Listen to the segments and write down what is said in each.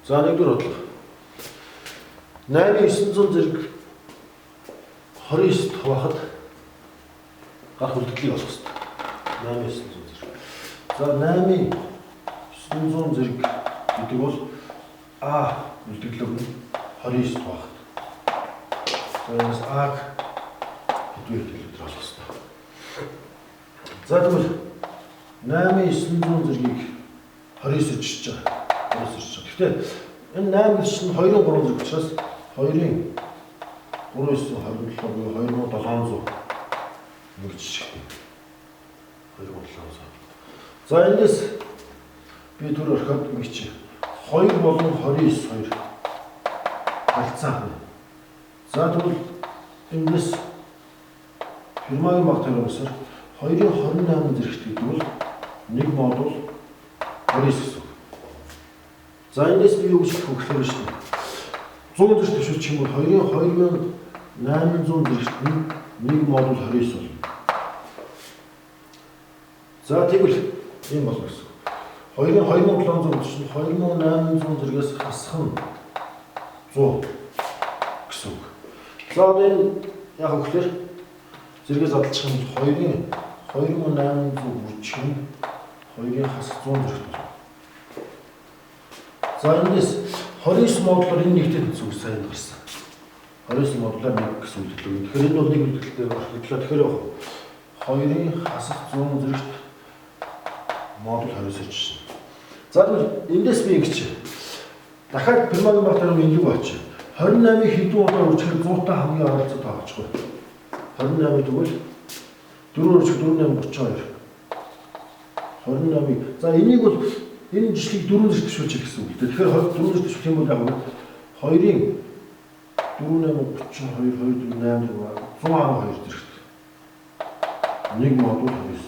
За нэгдүгээр бодлого. 8900 зэрэг 29 хуваахад гарах үлдэгдлийг олох хэрэгтэй. 8900 зэрэг. За 8900 зэрэг гэдэг бол А үлдэглэг нь 29 хуваахад. За энэс А-г хэдвэр үлдэглэлээр олох хэрэгтэй. За тэгвэл 8900 зэргийг 29-ээр чиж байгаа. 29-ээр чиж. Гэхдээ энэ 8 чинь 2-ын 3 зэрэг учраас 2-ын 3-9 27 буюу 2700 ингэж жишээ. 2700. За эндээс би түр орхиод ингэж 2 болон 29 2 харилцаа авна. За тэгвэл эндээс Фермагийн баг тариусаар 2-ын 28 зэрэгт гэдэг бол 1 модуль 29 гэсэн үг. За эндээс би юу гэж хэлэх вэ гэхээр шүү дээ. 100 зэрэг төвшүүлчих юм бол 2-ын 2800 зэрэгт нь 1 модуль 29 болно. За тэгвэл ийм болно гэсэн үг. 2-ын 2700 чинь 2800 зэрэгээс хасах нь 100 гэсэн үг. За одоо энэ яг үгээр зэрэгээс задлах юм бол 2-ын 2800 бүрчих нь 2-ын хасах 100 зэрэгт болно. За эндээс 29 модулаар энэ нэгтэй тэнцвэр сайн гарсан. 29 модулаар 1 гэсэн үлдэлтэй. Тэгэхээр энэ бол нэг үлдэлтэй багтлаа. Тэгэхээр 2-ын хасах 100 зэрэгт модуль 29 чинь. За тэгвэл эндээс би ингэж дахиад Фермагийн баг тарим ингэ бооч. 28-ыг хэдэн удаа үржихээр 100-тай хамгийн харилцаа таачихгүй. 28 тэгвэл 4 үржих 4832. 28-ыг. За энийг бол энэ жишлийг 4 зэрэг төвшүүлчих гэсэн үг. Тэгэхээр 4 зэрэг төвшүүлэх юм бол яг 2-ын 4832 2 4 8 112 зэрэгт 1 модуль 29.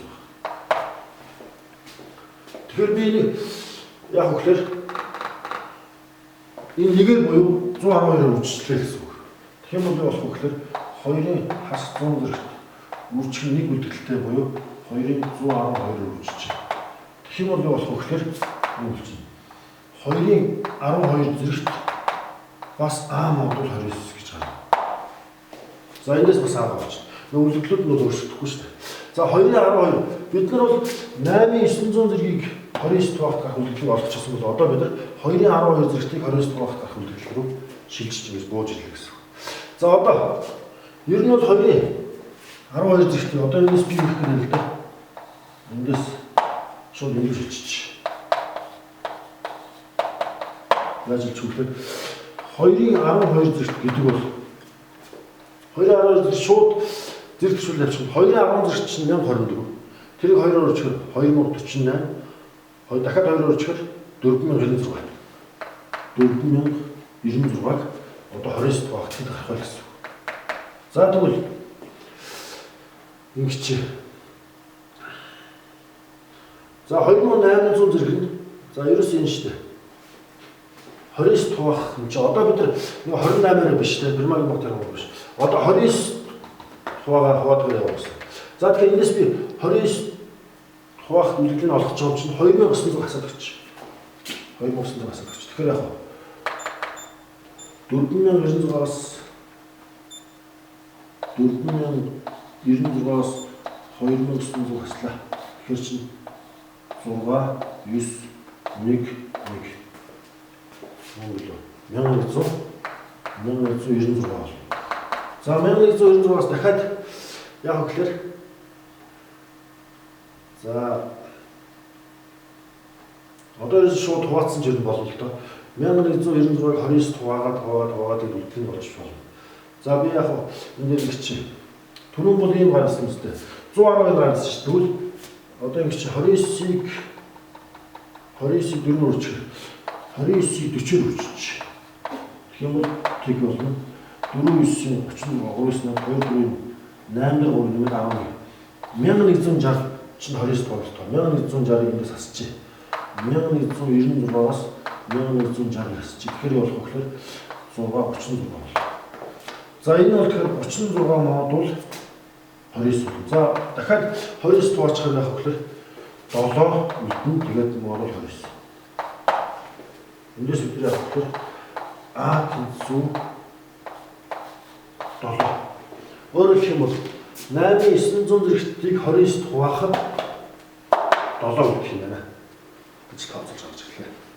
Тэгэхээр би энэ яг үгээр энэ нэгээр буюу 112-оор үржүүлээ гэсэн үг. Тэгэх юм бол болох үгээр 2-ын хас 100 зэрэгт үржих нэг үлдэгдэлтэй буюу 2-ын 112-оор үржиж байна. Тэгэх юм бол болох үгээр юу болж байна? 2-ын 12 зэрэгт бас А модуль 29 гэж гарна. За эндээс бас А болж байна. Үлдэгдлүүд нь өөрчлөгдөхгүй шүү дээ. За 2-ын 12 бид нар бол 8900 зэргийг 29 тугаарт гарах үлдэгдлийг олчихсон бол одоо бид нар 2-ын 12 зэрэгтийг 29 тугаарт гарах үлдэгдэл рүү шилжиж ингэж бууж ирлээ гэсэн. За одоо ер нь бол 2-ын 12 зэрэгтийг одоо энэс би хэлэх гэдэг л дээ. Эндээс шууд ингэж шилжиж. Яаж хэлчихвэл 2-ын 12 зэрэгт гэдэг бол 2-ын 12 зэрэгт шууд зэрэг төвшүүл явуулчих. 2-ын 10 зэрэгт чинь 1024. Тэрийг 2-оор үржихээр 2048. Дахиад 2-оор үржихээр 4096. 4096-г одоо 29 тугаарт гарах байх гэсэн. За тэгвэл ингэж. За 2800 зэрэг нь за ерөөс энэ шүү дээ. 29 тугаах юм чи одоо бид нар 28-аар биш те Фермагийн баг тарим биш. Одоо 29 хуваагаар хуваадаг явуулсан. За тэгэхээр эндээс би 29 хуваах үлдэлийг олох гэж байгаа чинь 2900 хасаад өгч. 2900 хасаад өгч. Тэгэхээр яг 4096-аас 4096-аас 2900 хаслаа. Тэгэхээр чинь 6 9 1 1 1196 болно. За 1196-аас дахиад яг гэхээр за одоо шууд хуваацсан жирэн болно л доо. 1196-ыг 29 хуваагаад үлдэх нь болж болно. За би яг энэ дээр чи түрүүн бол ийм гарсан юм зү. 112 гарсан шүү. Тэгвэл одоо ингэ чи 29-ыг 4 үржих 29-ийг 40-оор үржиж. Тэгэх юм бол тэг болно. 49 30 8 нэмээд 1160 чинь 29 тоглолт. 1160-ыг эндээс хасчих. 1196-аас 1160 хасчих. Тэгэхээр болох гэхээр 636 болно. За энэ бол тэгэхээр 36 модуль 29 болно. За дахиад 29 тугаарч байх гэхээр 7 үлдэн тэгээд модуль 29. Эндээс бид яах вэ? А тэнцүү 7. Өөрөөр хэлэх юм бол 8,900 зэрэгтийг 29-д хуваахад 7 гэх юм байна гэж тооцоолж гарч ирлээ.